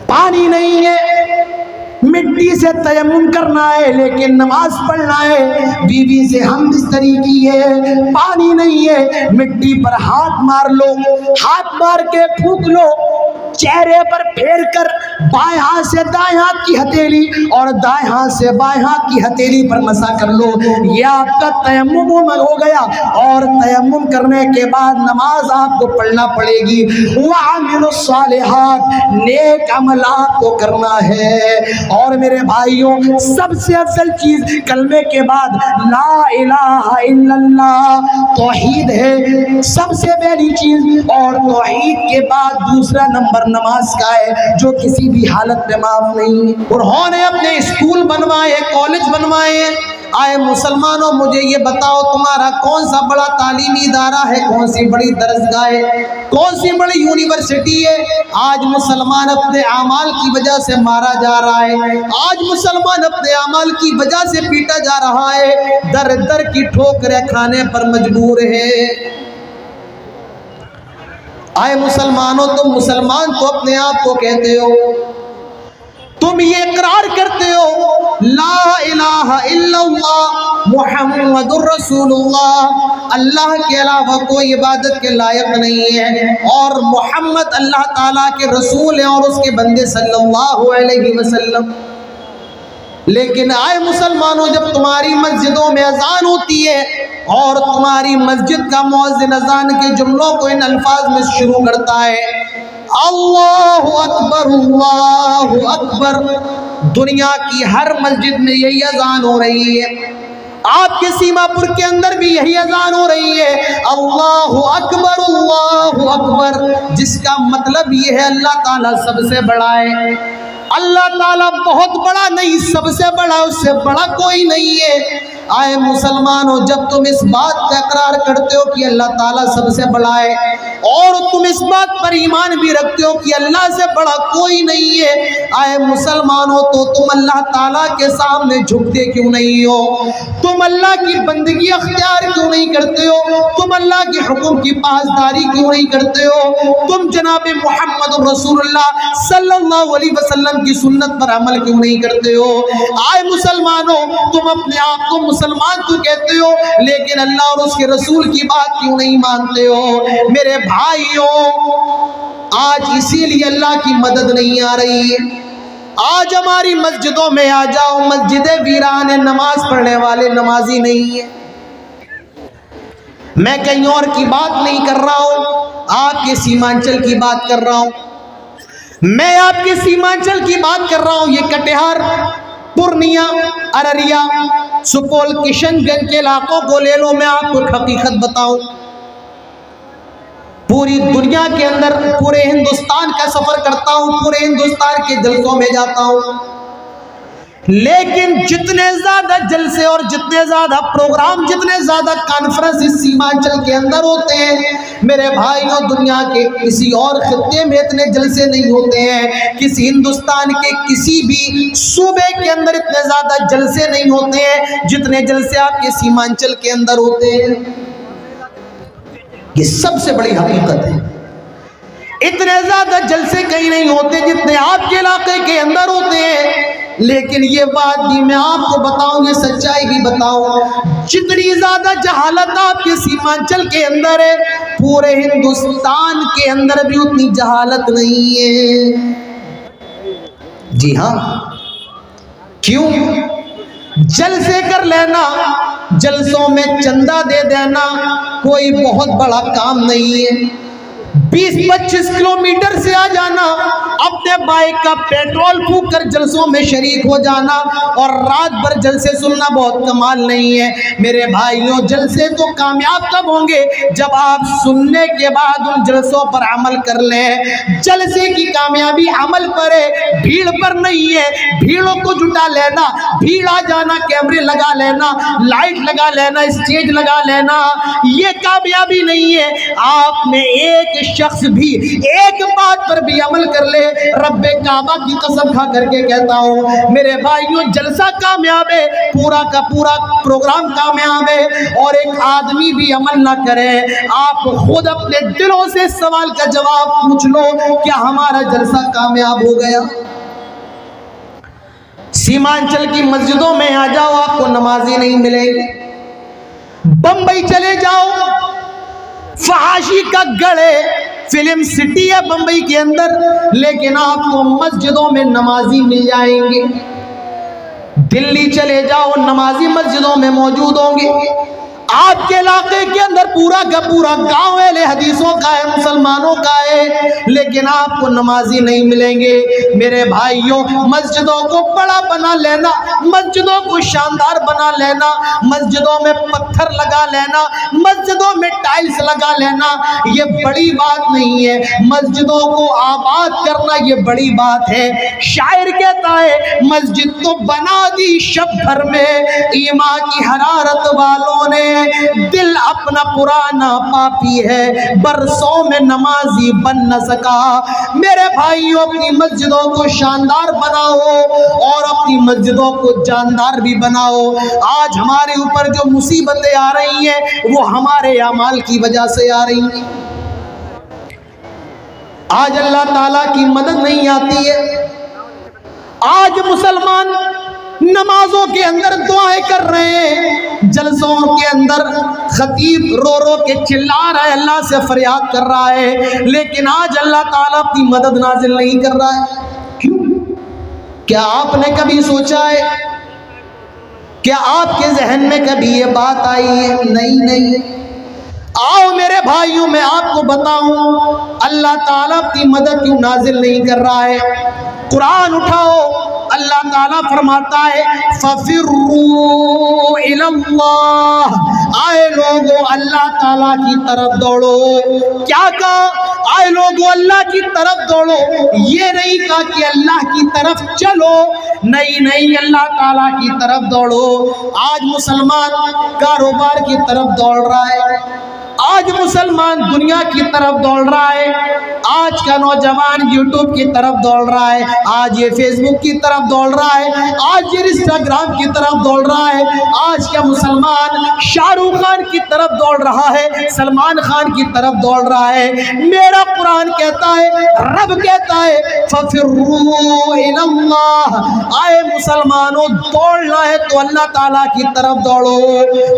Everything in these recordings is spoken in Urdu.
پانی نہیں ہے، مٹی سے تیمم کرنا ہے لیکن نماز پڑھنا ہے، بیوی سے ہم بستری کی ہے، پانی نہیں ہے، مٹی پر ہاتھ مار لو، ہاتھ مار کے پھونک لو، چہرے پر پھیر کر بائیں ہاتھ سے دائیں ہاتھ کی ہتھیلی اور دائیں ہاتھ سے بائیں ہاتھ کی ہتھیلی پر مسا کر لو، یہ آپ کا تیمم ہو گیا۔ اور تیمم کرنے کے بعد نماز آپ کو پڑھنا پڑے گی، وَعَمِلُوا الصَّالِحَاتِ، نیک عملات کو کرنا ہے۔ اور میرے بھائیوں، سب سے افضل چیز کلمے کے بعد لا الہ الا اللہ، توحید ہے سب سے پہلی چیز، اور توحید کے بعد دوسرا نمبر نماز کا ہے، جو کسی بھی حالت میں معاف نہیں۔ انہوں نے اپنے اسکول بنوائے، کالج بنوائے۔ آئے مسلمانوں، مجھے یہ بتاؤ تمہارا کون سا بڑا تعلیمی ادارہ ہے، کون سی بڑی درسگاہ ہے، کون سی بڑی یونیورسٹی ہے؟ آج مسلمان اپنے اعمال کی وجہ سے مارا جا رہا ہے، آج مسلمان اپنے اعمال کی وجہ سے پیٹا جا رہا ہے، در در کی ٹھوکریں کھانے پر مجبور ہے۔ آئے مسلمانوں، تم مسلمان تو اپنے آپ کو کہتے ہو، تم یہ اقرار کرتے ہو لا الہ الا اللہ محمد الرسول اللہ، اللہ کے علاوہ کوئی عبادت کے لائق نہیں ہے، اور محمد اللہ تعالیٰ کے رسول ہیں اور اس کے بندے صلی اللہ علیہ وسلم۔ لیکن آئے مسلمانوں، جب تمہاری مسجدوں میں اذان ہوتی ہے اور تمہاری مسجد کا مؤذن اذان کے جملوں کو ان الفاظ میں شروع کرتا ہے، اللہ اکبر اللہ اکبر، دنیا کی ہر مسجد میں یہی اذان ہو رہی ہے، آپ کے سیما پور کے اندر بھی یہی اذان ہو رہی ہے، اللہ اکبر، جس کا مطلب یہ ہے اللہ تعالیٰ سب سے بڑا ہے، اللہ تعالیٰ بہت بڑا نہیں، سب سے بڑا، اس سے بڑا کوئی نہیں ہے۔ آئے مسلمانوں، جب تم اس بات کا اقرار کرتے ہو کہ اللہ تعالیٰ سب سے بڑا ہے، اور تم اس بات پر ایمان بھی رکھتے ہو کہ اللہ سے بڑا کوئی نہیں ہے، آئے مسلمانوں، تو تم اللہ تعالیٰ کے سامنے جھکتے کیوں نہیں ہو؟ تم اللہ کی بندگی اختیار کیوں نہیں کرتے ہو؟ تم اللہ کے حکم کی پاسداری کیوں نہیں کرتے ہو؟ تم جناب محمد رسول اللہ صلی اللہ علیہ وسلم کی سنت پر عمل کیوں نہیں کرتے ہو؟ آئے مسلمانوں، تم اپنے آپ کو مسلمان تو کہتے ہو، لیکن اللہ اور اس کے رسول کی بات کیوں نہیں مانتے ہو؟ میرے بھائیوں، آج اسی لیے اللہ کی مدد نہیں آ رہی ہے۔ آج ہماری مسجدوں میں آ جاؤ، مسجدیں ویران ہیں، نماز پڑھنے والے نمازی نہیں ہیں۔ میں کہیں اور کی بات نہیں کر رہا ہوں، آپ کے سیمانچل کی بات کر رہا ہوں، میں آپ کے سیمانچل کی بات کر رہا ہوں۔ یہ کٹیہار، پورنیہ، ارریہ، سپول، کشن گنج کے علاقوں کو لے لو، میں آپ کو حقیقت بتاؤں، پوری دنیا کے اندر پورے ہندوستان کا سفر کرتا ہوں، پورے ہندوستان کے جلسوں میں جاتا ہوں، لیکن جتنے زیادہ جلسے اور جتنے زیادہ پروگرام، جتنے زیادہ کانفرنس اس سیمانچل کے اندر ہوتے ہیں، میرے بھائیوں، دنیا کے کسی اور خطے میں اتنے جلسے نہیں ہوتے ہیں، کسی ہندوستان کے کسی بھی صوبے کے اندر اتنے زیادہ جلسے نہیں ہوتے ہیں جتنے جلسے آپ کے سیمانچل کے اندر ہوتے ہیں۔ یہ سب سے بڑی حقیقت ہے، اتنے زیادہ جلسے کہیں نہیں ہوتے جتنے آپ کے علاقے کے اندر ہوتے ہیں۔ لیکن یہ بات بھی میں آپ کو بتاؤں، یہ سچائی بھی بتاؤں، جتنی زیادہ جہالت آپ کے سیمانچل کے اندر ہے، پورے ہندوستان کے اندر بھی اتنی جہالت نہیں ہے۔ جی ہاں، کیوں؟ جلسے کر لینا، جلسوں میں چندہ دے دینا کوئی بہت بڑا کام نہیں ہے۔ 20-25 کلومیٹر سے آ جانا، اپنے بائک کا پیٹرول پھونک کر جلسوں میں شریک ہو جانا اور رات بھر جلسے سننا بہت کمال نہیں ہے۔ میرے بھائیوں، جلسے تو کامیاب تب ہوں گے جب آپ سننے کے بعد ان جلسوں پر عمل کر لیں۔ جلسے کی کامیابی عمل پر ہے، بھیڑ پر نہیں ہے۔ بھیڑوں کو جٹا لینا، بھیڑ آ جانا، کیمرے لگا لینا، لائٹ لگا لینا، اسٹیج لگا لینا، یہ کامیابی نہیں ہے۔ آپ میں ایک شخص بھی ایک بات پر بھی عمل کر لے، رب کعبہ کی قسم کھا کر کے کہتا ہوں میرے بھائیوں، جلسہ کامیاب ہے، پورا کا پورا پروگرام کامیاب ہے، اور ایک آدمی بھی عمل نہ کرے، آپ خود اپنے دلوں سے سوال کا جواب پوچھ لو، کیا ہمارا جلسہ کامیاب ہو گیا؟ سیمانچل کی مسجدوں میں آ جاؤ، آپ کو نمازی نہیں ملے گی۔ بمبئی چلے جاؤ، فحاشی کا گڑھ ہے، فلم سٹی ہے بمبئی کے اندر، لیکن آپ کو مسجدوں میں نمازی مل جائیں گے۔ دلی چلے جاؤ، نمازی مسجدوں میں موجود ہوں گے۔ آپ کے علاقے کے اندر پورا کا پورا گاؤں اہل حدیثوں کا ہے، مسلمانوں کا ہے، لیکن آپ کو نمازی نہیں ملیں گے۔ میرے بھائیوں، مسجدوں کو بڑا بنا لینا، مسجدوں کو شاندار بنا لینا، مسجدوں میں پتھر لگا لینا، مسجدوں میں ٹائلز لگا لینا، یہ بڑی بات نہیں ہے۔ مسجدوں کو آباد کرنا یہ بڑی بات ہے۔ شاعر کہتا ہے مسجد تو بنا دی شب بھر میں، ایمان کی حرارت والوں نے دل اپنا پرانا پاپی ہے، برسوں میں نمازی بن نہ سکا۔ میرے بھائیوں، اپنی مسجدوں کو شاندار بناؤ اور اپنی مسجدوں کو جاندار بھی بناؤ۔ آج ہمارے اوپر جو مصیبتیں آ رہی ہیں وہ ہمارے اعمال کی وجہ سے آ رہی ہیں۔ آج اللہ تعالیٰ کی مدد نہیں آتی ہے۔ آج مسلمان نمازوں کے اندر دعائیں کر رہے ہیں، جلسوں کے اندر خطیب رو رو کے چلا رہا ہے، اللہ سے فریاد کر رہا ہے، لیکن آج اللہ تعالیٰ اپنی مدد نازل نہیں کر رہا ہے۔ کیوں؟ کیا آپ نے کبھی سوچا ہے؟ کیا آپ کے ذہن میں کبھی یہ بات آئی ہے؟ نہیں۔ آؤ میرے بھائیوں، میں آپ کو بتاؤں اللہ تعالیٰ اپنی مدد کیوں نازل نہیں کر رہا ہے۔ قرآن اٹھاؤ، اللہ تعالیٰ فرماتا ہے فَفِرُّوا إِلَى اللَّهِ، آئے لوگو اللہ تعالیٰ کی طرف دوڑو۔ کیا کہا؟ آئے لوگو اللہ کی طرف دوڑو، یہ نہیں کہا کہ اللہ کی طرف چلو، نہیں، اللہ تعالیٰ کی طرف دوڑو۔ آج مسلمان کاروبار کی طرف دوڑ رہا ہے، آج مسلمان دنیا کی طرف دوڑ رہا ہے، آج کا نوجوان یوٹیوب کی طرف دوڑ رہا ہے، آج یہ فیس بک کی طرف دوڑ رہا ہے، آج یہ انسٹاگرام کی طرف دوڑ رہا ہے، آج کا مسلمان شاہ رخ خان کی طرف دوڑ رہا ہے، سلمان خان کی طرف دوڑ رہا ہے۔ میرا قرآن کہتا ہے، رب کہتا ہے فَفِرُّوا إِلَى اللَّهِ، آئے مسلمانوں دوڑنا ہے تو اللہ تعالیٰ کی طرف دوڑو۔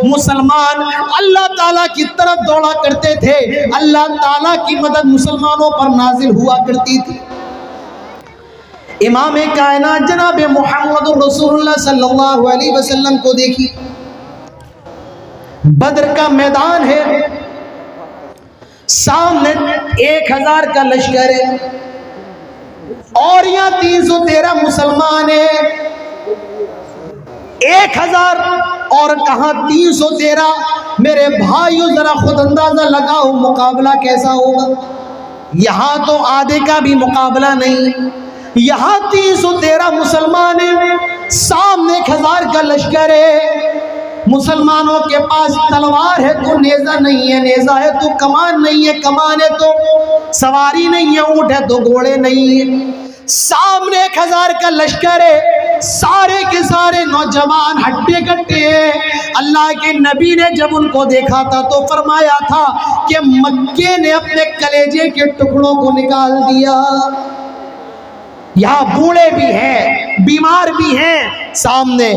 مسلمان اللہ تعالیٰ کی طرف دوڑا کرتے تھے، اللہ تعالیٰ کی مدد مسلمانوں پر نازل ہوا کرتی تھی۔ امام کائنات جناب محمد رسول اللہ صلی اللہ علیہ وسلم کو دیکھی، بدر کا میدان ہے، سامنے 1000 کا لشکر ہے اور یہاں 313 مسلمان ہیں۔ 1000 اور کہاں 313؟ میرے بھائیو ذرا خود اندازہ لگاؤ مقابلہ کیسا ہوگا۔ یہاں تو آدھے کا بھی مقابلہ نہیں، یہاں 313 مسلمان ہیں، سامنے 1000 کا لشکر ہے۔ مسلمانوں کے پاس تلوار ہے تو نیزہ نہیں ہے، نیزہ ہے تو کمان نہیں ہے، کمان ہے تو سواری نہیں ہے، اونٹ ہے تو گھوڑے نہیں ہیں۔ سامنے 1000 کا لشکر ہے، سارے کے سارے نوجوان ہٹے کٹے ہیں۔ اللہ کے نبی نے جب ان کو دیکھا تھا تو فرمایا تھا کہ مکے نے اپنے کلیجے کے ٹکڑوں کو نکال دیا۔ یہاں بوڑھے بھی ہیں، بیمار بھی ہیں، سامنے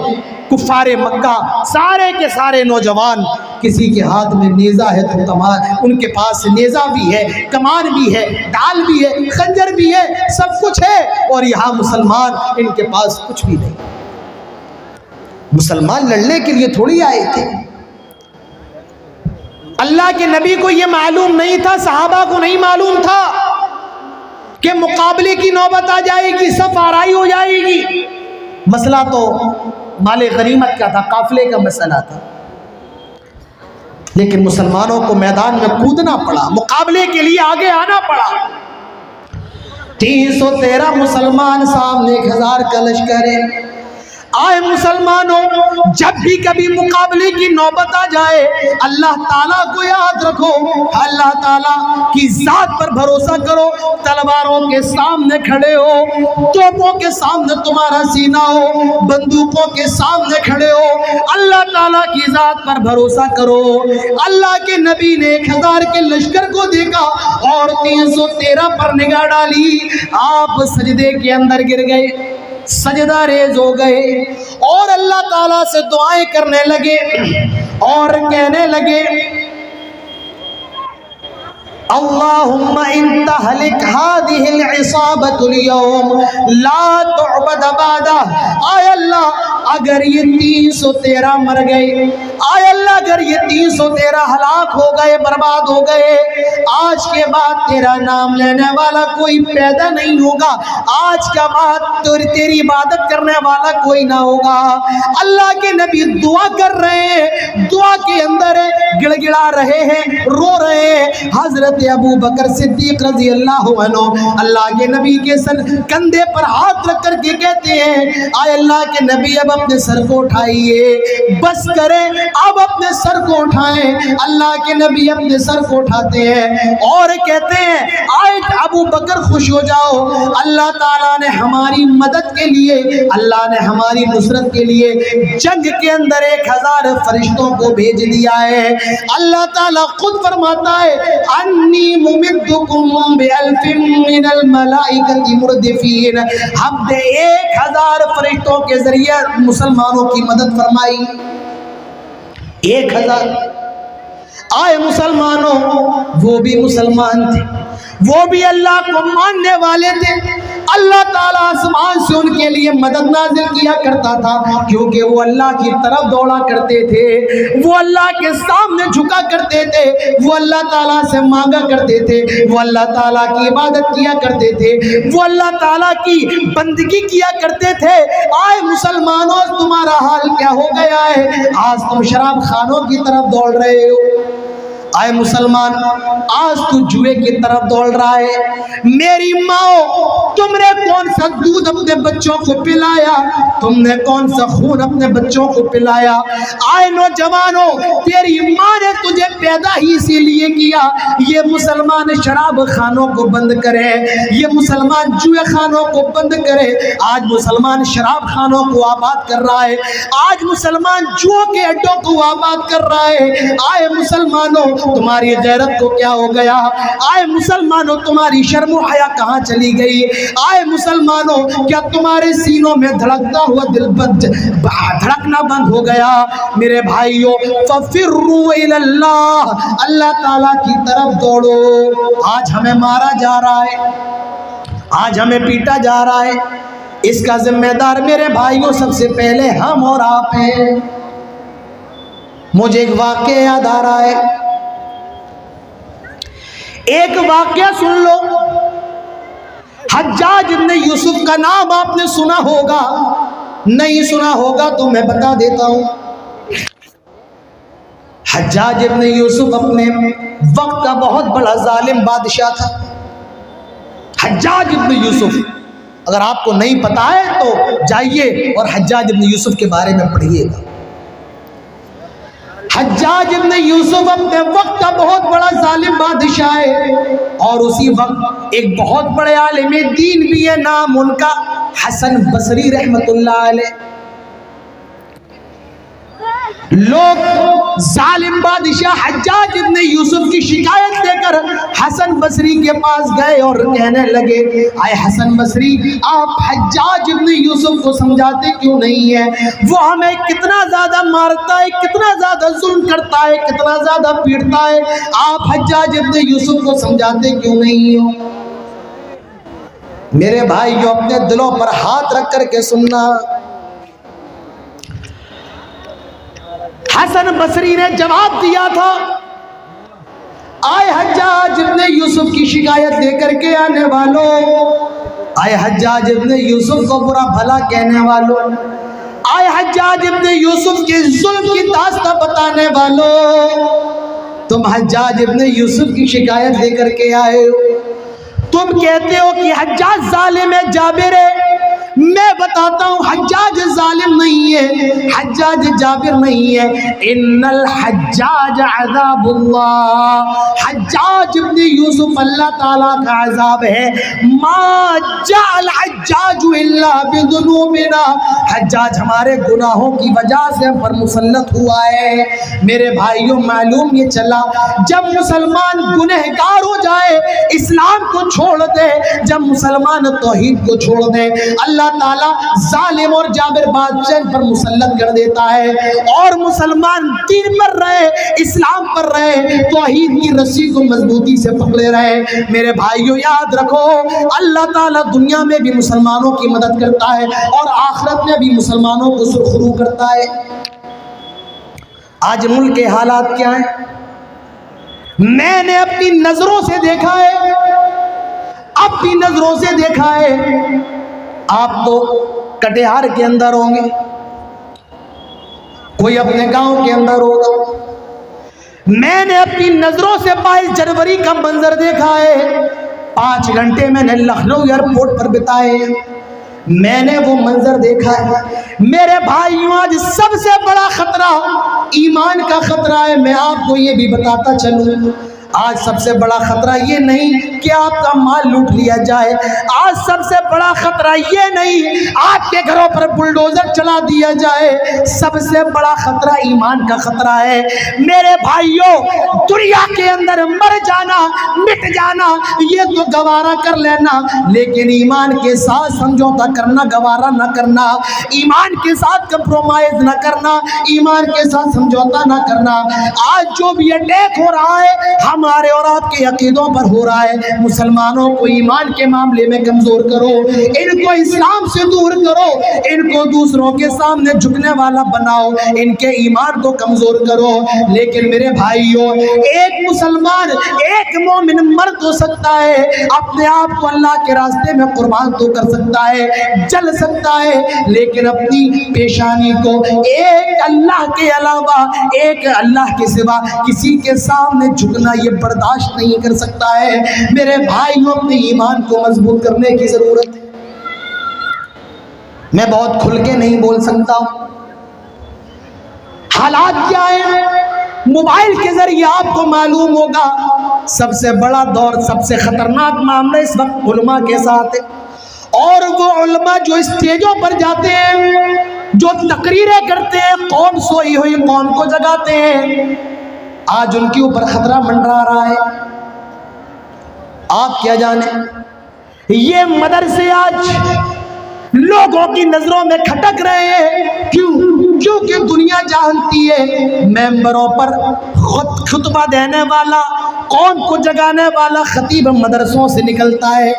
کفار مکہ سارے کے سارے نوجوان، کسی کے ہاتھ میں نیزہ ہے تو کمان، ان کے پاس نیزہ بھی ہے، کمان بھی ہے، ڈال بھی ہے، خنجر بھی ہے، سب کچھ ہے، اور یہاں مسلمان ان کے پاس کچھ بھی نہیں۔ مسلمان لڑنے کے لیے تھوڑی آئے تھے۔ اللہ کے نبی کو یہ معلوم نہیں تھا، صحابہ کو نہیں معلوم تھا کہ مقابلے کی نوبت آ جائے گی، صف آرائی ہو جائے گی۔ مسئلہ تو مال غنیمت کا تھا، قافلے کا مسئلہ تھا، لیکن مسلمانوں کو میدان میں کودنا پڑا، مقابلے کے لیے آگے آنا پڑا۔ 313 مسلمان، سامنے 1000 کا لشکر ہے۔ آئے مسلمانوں، جب بھی کبھی مقابلے کی نوبت آ جائے اللہ تعالیٰ کو یاد رکھو، اللہ تعالیٰ کی ذات پر بھروسہ کرو۔ تلواروں کے سامنے کھڑے ہو، توپوں کے سامنے تمہارا سینہ ہو، بندوقوں کے سامنے کھڑے ہو، اللہ تعالیٰ کی ذات پر بھروسہ کرو۔ اللہ کے نبی نے 1000 کے لشکر کو دیکھا اور 313 پر نگاہ ڈالی، آپ سجدے کے اندر گر گئے، سجدہ ریز ہو گئے اور اللہ تعالیٰ سے دعائیں کرنے لگے اور کہنے لگے اللہم ان تہلک هذه العصابة اليوم لا تعبد بعدہ۔ آئے اللہ اگر یہ 313 مر گئے، آئے اللہ اگر یہ 313 ہلاک ہو گئے، برباد ہو گئے، آج کے بعد تیرا نام لینے والا کوئی پیدا نہیں ہوگا، آج کے بعد تیری عبادت کرنے والا کوئی نہ ہوگا۔ اللہ کے نبی دعا کر رہے ہیں، دعا کے اندر گڑ گڑا رہے ہیں، رو رہے ہیں۔ حضرت ابو بکر صدیق رضی اللہ عنہ اللہ کے نبی کے سر کندھے پر ہاتھ رکھ کر کے کہتے ہیں آئے اللہ کے نبی اب اپنے سر کو اٹھائیے، بس کریں اب اپنے سر کو اٹھائیں۔ اللہ کے نبی اپنے سر کو اٹھاتے ہیں اور کہتے ہیں آئے ابو بکر خوش ہو جاؤ، اللہ تعالیٰ نے ہماری مدد کے لیے، اللہ نے ہماری نصرت کے لیے جنگ کے اندر 1000 فرشتوں کو بھیج دیا ہے۔ اللہ تعالیٰ خود فرماتا ہے انی ممدکم بألف من الملائکۃ مردفین، ہم نے 1000 فرشتوں کے ذریعے مسلمانوں کی مدد فرمائی۔ 1000 آئے مسلمانوں، وہ بھی مسلمان تھے، وہ بھی اللہ کو ماننے والے تھے۔ اللہ تعالیٰ آسمان سے ان کے لیے مدد نازل کیا کرتا تھا کیونکہ وہ اللہ کی طرف دوڑا کرتے تھے، وہ اللہ کے سامنے جھکا کرتے تھے، وہ اللہ تعالیٰ سے مانگا کرتے تھے، وہ اللہ تعالیٰ کی عبادت کیا کرتے تھے، وہ اللہ تعالیٰ کی بندگی کیا کرتے تھے۔ آئے مسلمانوں، تمہارا حال کیا ہو گیا ہے؟ آج تم شراب خانوں کی طرف دوڑ رہے ہو۔ آئے مسلمان، آج تو جوئے کی طرف دوڑ رہا ہے۔ میری ماں، تم نے کون سا دودھ اپنے بچوں کو پلایا؟ تم نے کون سا خون اپنے بچوں کو پلایا؟ آئے نوجوانوں، تیری ماں نے تجھے پیدا ہی اسی لیے کیا۔ یہ مسلمان شراب خانوں کو بند کرے، یہ مسلمان جوئے خانوں کو بند کرے۔ آج مسلمان شراب خانوں کو آباد کر رہا ہے، آج مسلمان جوؤں کے اڈوں کو آباد کر رہا ہے۔ آئے مسلمانوں، تمہاری غیرت کو کیا ہو گیا؟ آئے مسلمانوں، تمہاری شرم و حیا کہاں چلی گئی؟ آئے مسلمانوں، کیا تمہارے سینوں میں دھڑکتا ہوا دل دھڑکنا بند ہو گیا؟ میرے بھائیوں، فَفِرُّوا إِلَى اللَّهِ، اللہ تعالیٰ کی طرف دوڑو۔ آج ہمیں مارا جا رہا ہے، آج ہمیں پیٹا جا رہا ہے، اس کا ذمہ دار میرے بھائیوں سب سے پہلے ہم اور آپ ہیں۔ مجھے ایک واقعہ یاد آ رہا ہے، ایک واقعہ سن لو۔ حجاج ابن یوسف کا نام آپ نے سنا ہوگا، نہیں سنا ہوگا تو میں بتا دیتا ہوں۔ حجاج ابن یوسف اپنے وقت کا بہت بڑا ظالم بادشاہ تھا۔ حجاج ابن یوسف، اگر آپ کو نہیں پتا ہے تو جائیے اور حجاج ابن یوسف کے بارے میں پڑھیے گا۔ حجاج ابن یوسف اپنے وقت کا بہت بڑا ظالم بادشاہ ہے اور اسی وقت ایک بہت بڑے عالم دین بھی ہے، نام ان کا حسن بصری رحمت اللہ علیہ۔ لوگ ظالم بادشاہ حجاج ابن یوسف کی شکایت دے کر حسن بصری کے پاس گئے اور کہنے لگے آئے حسن بصری، آپ حجاج ابن یوسف کو سمجھاتے کیوں نہیں ہیں؟ وہ ہمیں کتنا زیادہ مارتا ہے، کتنا زیادہ ظلم کرتا ہے، کتنا زیادہ پیٹتا ہے، آپ حجاج ابن یوسف کو سمجھاتے کیوں نہیں ہو؟ میرے بھائیو، اپنے دلوں پر ہاتھ رکھ کر کے سننا۔ حسن بصری نے جواب دیا تھا، آئے حجاج ابن یوسف کی شکایت دے کر کے آنے والوں، آئے حجاج ابن یوسف کو برا بھلا کہنے والوں، آئے حجاج ابن یوسف کے ظلم کی داستان بتانے والوں، تم حجاج ابن یوسف کی شکایت دے کر کے آئے ہو، تم کہتے ہو کہ حجاج ظالم ہے، جابر ہے۔ میں بتاتا ہوں حجاج ظالم نہیں ہے، حجاج جابر نہیں ہے، ان الحجاج عذاب اللہ، حجاج ابن یوسف اللہ تعالیٰ کا عذاب ہے، ما جعل حجاج الا بذنوبنا، حجاج ہمارے گناہوں کی وجہ سے ہم پر مسلط ہوا ہے۔ میرے بھائیوں معلوم یہ چلا جب مسلمان گنہگار ہو جائے اسلام کو چھوڑ دے، جب مسلمان توحید کو چھوڑ دے، اللہ تعالیٰ ظالم اور جابر بادشاہ پر مسلط کر دیتا ہے، اور مسلمان دین پر رہے، اسلام پر رہے، توحید کی رسی کو مضبوطی سے پکڑے رہے۔ میرے بھائیوں یاد رکھو اللہ تعالیٰ دنیا میں بھی مسلمانوں کی مدد کرتا ہے اور آخرت میں بھی مسلمانوں کو سرخرو کرتا ہے۔ آج ملک کے حالات کیا ہیں؟ میں نے اپنی نظروں سے دیکھا ہے، اپنی نظروں سے دیکھا ہے، آپ تو کٹیہار کے اندر ہوں گے، کوئی اپنے گاؤں کے اندر ہوگا، میں نے اپنی نظروں سے 22 جنوری کا منظر دیکھا ہے، 5 گھنٹے میں نے لکھنؤ ایئرپورٹ پر بتائے، میں نے وہ منظر دیکھا ہے۔ میرے بھائیوں آج سب سے بڑا خطرہ ایمان کا خطرہ ہے۔ میں آپ کو یہ بھی بتاتا چلوں، آج سب سے بڑا خطرہ یہ نہیں کہ آپ کا مال لوٹ لیا جائے، آج سب سے بڑا خطرہ یہ نہیں آپ کے گھروں پر بلڈوزر چلا دیا جائے، سب سے بڑا خطرہ ایمان کا خطرہ ہے۔ میرے بھائیوں دنیا کے اندر مر جانا، مٹ جانا یہ تو گوارا کر لینا، لیکن ایمان کے ساتھ سمجھوتا کرنا گوارا نہ کرنا، ایمان کے ساتھ کمپرومائز نہ کرنا، ایمان کے ساتھ سمجھوتا نہ کرنا۔ آج جو بھی اٹیک ہو رہا ہے ہمارے اور آپ کے عقیدوں پر ہو رہا ہے، مسلمانوں کو ایمان کے معاملے میں کمزور کرو، ان کو اسلام سے دور کرو، ان کو دوسروں کے سامنے جھکنے والا بناؤ، ان کے ایمان کو کمزور کرو۔ لیکن میرے بھائیوں ایک مسلمان، ایک مومن مرد ہو سکتا ہے، اپنے آپ کو اللہ کے راستے میں قربان تو کر سکتا ہے، جل سکتا ہے، لیکن اپنی پیشانی کو ایک اللہ کے علاوہ، ایک اللہ کے سوا کسی کے سامنے جھکنا یہ برداشت نہیں کر سکتا ہے۔ میرے بھائیوں اپنے ایمان کو مضبوط کرنے کی ضرورت ہے۔ میں بہت کھل کے نہیں بول سکتا، حالات کیا ہیں موبائل کے ذریعے آپ کو معلوم ہوگا۔ سب سے بڑا دور، سب سے خطرناک معاملہ اس وقت علماء کے ساتھ ہے، اور وہ علماء جو اسٹیجوں پر جاتے ہیں، جو تقریریں کرتے ہیں، قوم سوئی ہوئی قوم کو جگاتے ہیں، آج ان کے اوپر خطرہ منڈرا رہا ہے۔ آپ کیا جانے یہ مدرسے آج لوگوں کی نظروں میں کھٹک رہے ہیں، کیونکہ دنیا جانتی ہے ممبروں پر خطبہ دینے والا، قوم کو جگانے والا خطیب مدرسوں سے نکلتا ہے،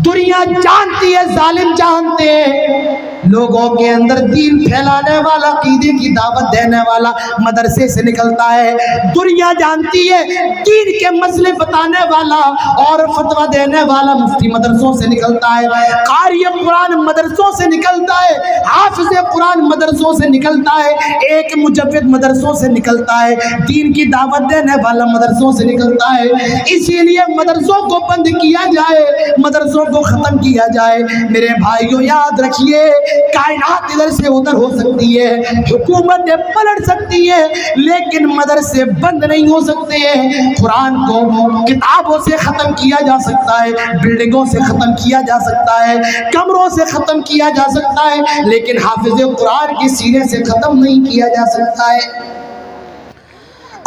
دنیا جانتی ہے، ظالم جانتے ہیں لوگوں کے اندر دین پھیلانے والا، عقیدے کی دعوت دینے والا مدرسے سے نکلتا ہے، دنیا جانتی ہے دین کے مسئلے بتانے والا اور فتویٰ دینے والا مفتی مدرسوں سے نکلتا ہے، قاری قرآن مدرسوں سے نکلتا ہے، حافظ قرآن مدرسوں سے نکلتا ہے، ایک مجوید مدرسوں سے نکلتا ہے، دین کی دعوت دینے والا مدرسوں سے نکلتا ہے۔ اسی لیے مدرسوں کو بند کیا جائے، مدرسوں کو ختم کیا جائے۔ میرے بھائیوں یاد رکھیے کائنات ادھر سے ادھر ہو سکتی ہے، حکومتیں پلٹ سکتی ہیں، لیکن مدرسے بند نہیں ہو سکتے ہیں۔ قرآن کو کتابوں سے ختم کیا جا سکتا ہے، بلڈنگوں سے ختم کیا جا سکتا ہے، کمروں سے ختم کیا جا سکتا ہے، لیکن حافظ قرآن کی سینے سے ختم نہیں کیا جا سکتا ہے۔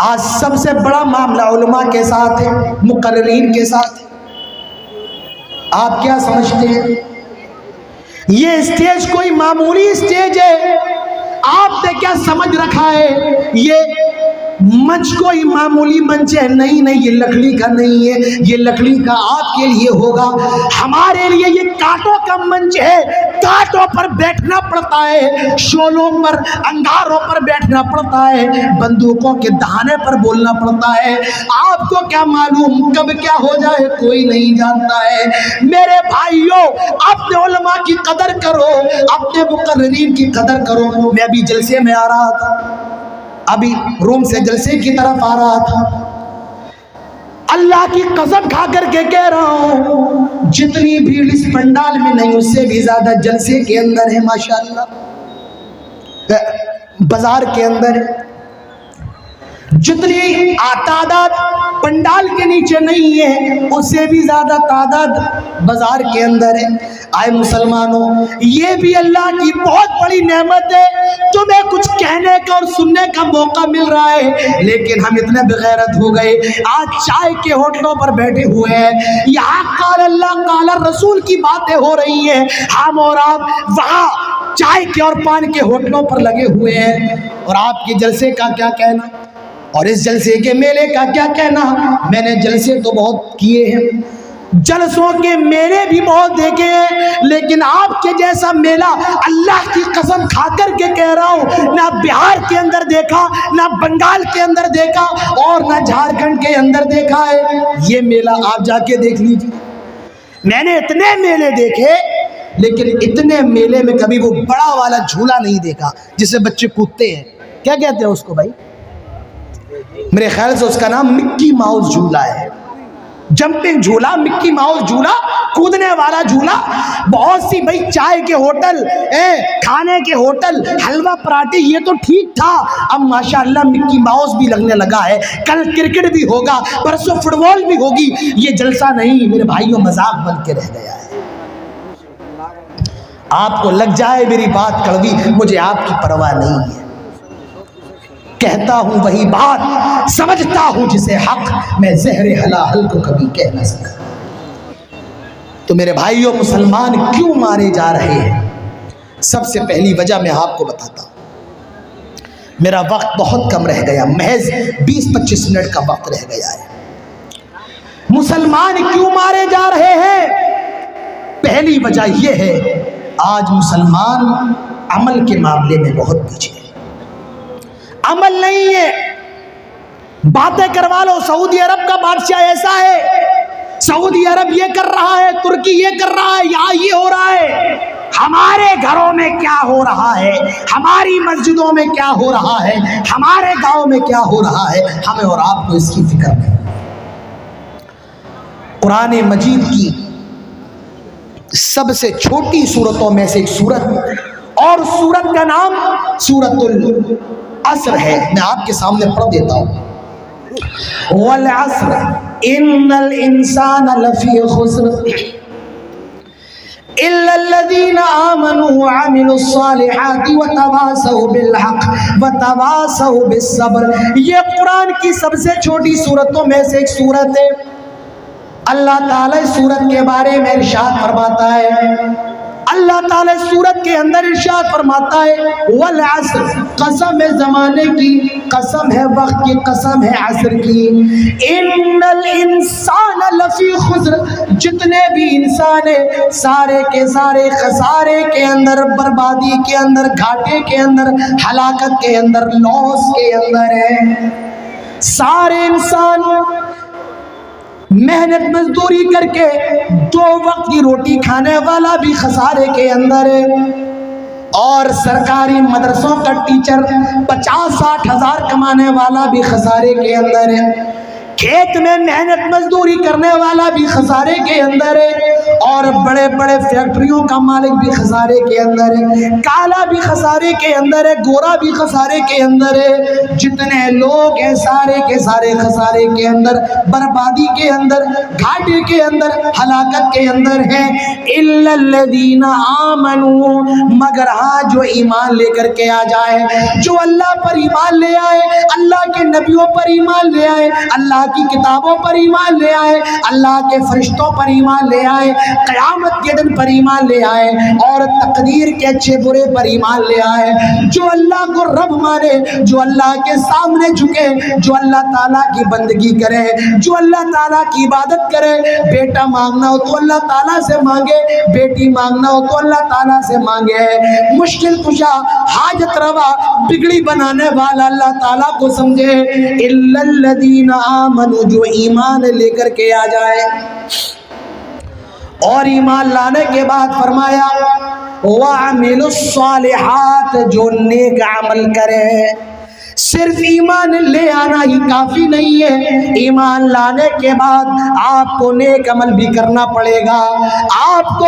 آج سب سے بڑا معاملہ علماء کے ساتھ ہے، مقررین کے ساتھ ہے۔ آپ کیا سمجھتے ہیں یہ اسٹیج کوئی معمولی اسٹیج ہے؟ آپ نے کیا سمجھ رکھا ہے یہ منچ کوئی معمولی منچ ہے؟ نہیں نہیں، یہ لکڑی کا نہیں ہے، یہ لکڑی کا آپ کے لیے ہوگا، ہمارے لیے یہ کانٹوں کا منچ ہے، کانٹوں پر بیٹھنا پڑتا ہے، شولوں پر، انگاروں پر بیٹھنا پڑتا ہے، بندوقوں کے دہانے پر بولنا پڑتا ہے۔ آپ کو کیا معلوم کب کیا ہو جائے، کوئی نہیں جانتا ہے۔ میرے بھائیوں اپنے علماء کی قدر کرو، اپنے مقررین کی قدر کرو۔ میں ابھی جلسے میں آ رہا تھا، ابھی روم سے جلسے کی طرف آ رہا تھا، اللہ کی قسم کھا کر کے کہہ رہا ہوں، جتنی بھیڑ اس پنڈال میں نہیں اس سے بھی زیادہ جلسے کے اندر ہے ماشاءاللہ، بازار کے اندر جتنی تعداد پنڈال کے نیچے نہیں ہے اس سے بھی زیادہ تعداد بازار کے اندر ہے۔ آئے مسلمانوں، یہ بھی اللہ کی بہت بڑی نعمت ہے، تمہیں کچھ کہنے کا اور سننے کا موقع مل رہا ہے، لیکن ہم اتنے بغیرت ہو گئے، آج چائے کے ہوٹلوں پر بیٹھے ہوئے ہیں، یہاں قال اللہ قال رسول کی باتیں ہو رہی ہیں، ہم اور آپ وہاں چائے کے اور پان کے ہوٹلوں پر لگے ہوئے ہیں، اور آپ کے جلسے کا کیا کہنا، اور اس جلسے کے میلے کا کیا کہنا۔ میں نے جلسے تو بہت کیے ہیں، جلسوں کے میلے بھی بہت دیکھے ہیں، لیکن آپ کے جیسا میلہ اللہ کی قسم کھا کر کے کہہ رہا ہوں نہ بہار کے اندر دیکھا، نہ بنگال کے اندر دیکھا، اور نہ جھارکھنڈ کے اندر دیکھا ہے۔ یہ میلہ آپ جا کے دیکھ لیجیے، میں نے اتنے میلے دیکھے لیکن اتنے میلے میں کبھی وہ بڑا والا جھولا نہیں دیکھا جسے بچے کودتے ہیں، کیا کہتے ہیں اس کو بھائی؟ میرے خیال سے اس کا نام مکی ماؤس جھولا ہے، جمپنگ جھولا، مکی ماؤس جھولا، کودنے والا جھولا۔ بہت سی بھائی چائے کے ہوٹل، کھانے کے ہوٹل، حلوہ پراٹھے، یہ تو ٹھیک تھا، اب ماشاءاللہ مکی ماؤس بھی لگنے لگا ہے، کل کرکٹ بھی ہوگا، پرسوں فٹ بال بھی ہوگی۔ یہ جلسہ نہیں میرے بھائیوں، مذاق بن کے رہ گیا ہے۔ آپ کو لگ جائے میری بات کڑوی، مجھے آپ کی پرواہ نہیں ہے، کہتا ہوں وہی بات، سمجھتا ہوں جسے حق، میں زہر حلال کو کبھی کہہ نہ سکا۔ تو میرے بھائیوں، مسلمان کیوں مارے جا رہے ہیں؟ سب سے پہلی وجہ میں آپ کو بتاتا ہوں، میرا وقت بہت کم رہ گیا، محض 20-25 منٹ کا وقت رہ گیا ہے۔ مسلمان کیوں مارے جا رہے ہیں؟ پہلی وجہ یہ ہے، آج مسلمان عمل کے معاملے میں بہت پیچھے ہے، عمل نہیں ہے، باتیں کروا لو، سعودی عرب کا بادشاہ ایسا ہے، سعودی عرب یہ کر رہا ہے، ترکی یہ کر رہا ہے، یہاں یہ ہو رہا ہے، ہمارے گھروں میں کیا ہو رہا ہے، ہماری مسجدوں میں کیا ہو رہا ہے، ہمارے گاؤں میں کیا ہو رہا ہے، ہمیں اور آپ کو اس کی فکر نہیں۔ قرآن مجید کی سب سے چھوٹی سورتوں میں سے ایک سورت، اور سورت کا نام سورۃ العصر ہے، میں آپ کے سامنے پڑھ دیتا ہوں۔ والعصر ان الانسان لفی خسر الا الذین آمنوا وعملوا الصالحات وتواصوا بالحق وتواصوا بالصبر۔ یہ قرآن کی سب سے چھوٹی سورتوں میں سے ایک سورت ہے۔ اللہ تعالیٰ اس سورت کے بارے میں ارشاد فرماتا ہے، اللہ تعالیٰ سورت کے اندر ارشاد فرماتا ہے والعصر، قسم ہے زمانے کی، قسم ہے وقت کی، قسم ہے عصر کی، ان الانسان لفی خسر، جتنے بھی انسان ہیں سارے کے سارے خسارے کے اندر، بربادی کے اندر، گھاٹے کے اندر، ہلاکت کے اندر، لاس کے اندر ہے۔ سارے انسان محنت مزدوری کر کے 2 وقت کی روٹی کھانے والا بھی خسارے کے اندر ہے، اور سرکاری مدرسوں کا ٹیچر 50-60 ہزار کمانے والا بھی خسارے کے اندر ہے، کھیت میں محنت مزدوری کرنے والا بھی خسارے کے اندر ہے، اور بڑے بڑے فیکٹریوں کا مالک بھی خسارے کے اندر ہے، کالا بھی خسارے کے اندر ہے، گورا بھی خسارے کے اندر ہے، جتنے لوگ ہیں سارے کے سارے خسارے کے اندر، بربادی کے اندر، گھاٹے کے اندر، ہلاکت کے اندر ہیں۔ الا الذین آمنوا، مگر ہاں جو ایمان لے کر کے آ جائے، جو اللہ پر ایمان لے آئے، اللہ کے نبیوں پر ایمان لے آئے، اللہ کی کتابوں پر ایمان لے آئے، اللہ کے فرشتوں پر ایمان لے آئے، قیامت کے دن پر ایمان لے آئے، اور تقدیر کے اچھے برے پر ایمان لے آئے، جو اللہ کو رب مانے، جو اللہ کے سامنے جھکے، جو اللہ تعالیٰ کی بندگی کرے، جو اللہ تعالیٰ کی عبادت کرے، بیٹا مانگنا ہو تو اللہ تعالیٰ سے مانگے، بیٹی مانگنا ہو تو اللہ تعالیٰ سے مانگے، مشکل کشا، حاجت روا، بگڑی بنانے والا اللہ تعالیٰ کو سمجھے۔ الا الذین آمنوا، جو ایمان لے کر کے آ جائے، اور ایمان لانے کے بعد فرمایا وَعَمِلُوا الصَّالِحَاتِ، جو نیک عمل کرے، صرف ایمان لے آنا ہی کافی نہیں ہے، ایمان لانے کے بعد آپ کو نیک عمل بھی کرنا پڑے گا۔ آپ کو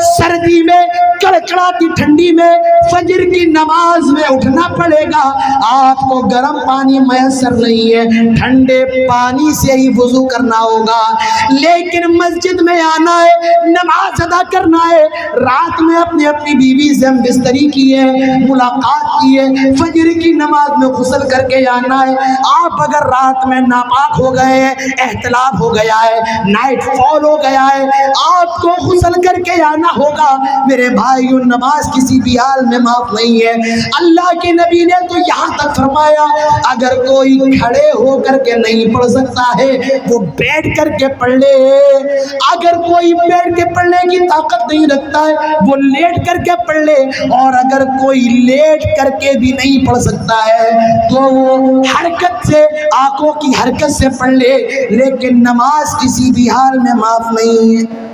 سردی میں کڑکڑاتی ٹھنڈی میں فجر کی نماز میں اٹھنا پڑے گا۔ آپ کو گرم پانی میسر نہیں ہے، ٹھنڈے پانی سے ہی وضو کرنا ہوگا، لیکن مسجد میں آنا ہے، نماز ادا کرنا ہے۔ رات میں اپنی بیوی سے ہم بستری کی ہے، ملاقات کی ہے، فجر کی نماز میں غسل کر کے آنا ہے۔ آپ اگر رات میں ناپاک ہو گئے ہیں، احتلام ہو گیا ہے، نائٹ فال ہو گیا ہے، آپ کو غسل کر کے آنا ہوگا۔ میرے بھائیو، نماز کسی بھی حال میں معاف نہیں ہے۔ اللہ کے نبی نے تو یہاں تک فرمایا اگر کوئی کھڑے ہو کر کے نہیں پڑھ سکتا ہے وہ بیٹھ کر کے پڑھ لے، اگر کوئی بیٹھ کے پڑھنے کی طاقت نہیں رکھتا ہے وہ لیٹ کر کے پڑھ لے، اور اگر کوئی لیٹ کر کے بھی نہیں پڑھ سکتا ہے تو وہ حرکت سے، آنکھوں کی حرکت سے پڑھ لے، لیکن نماز کسی بھی حال میں معاف نہیں ہے۔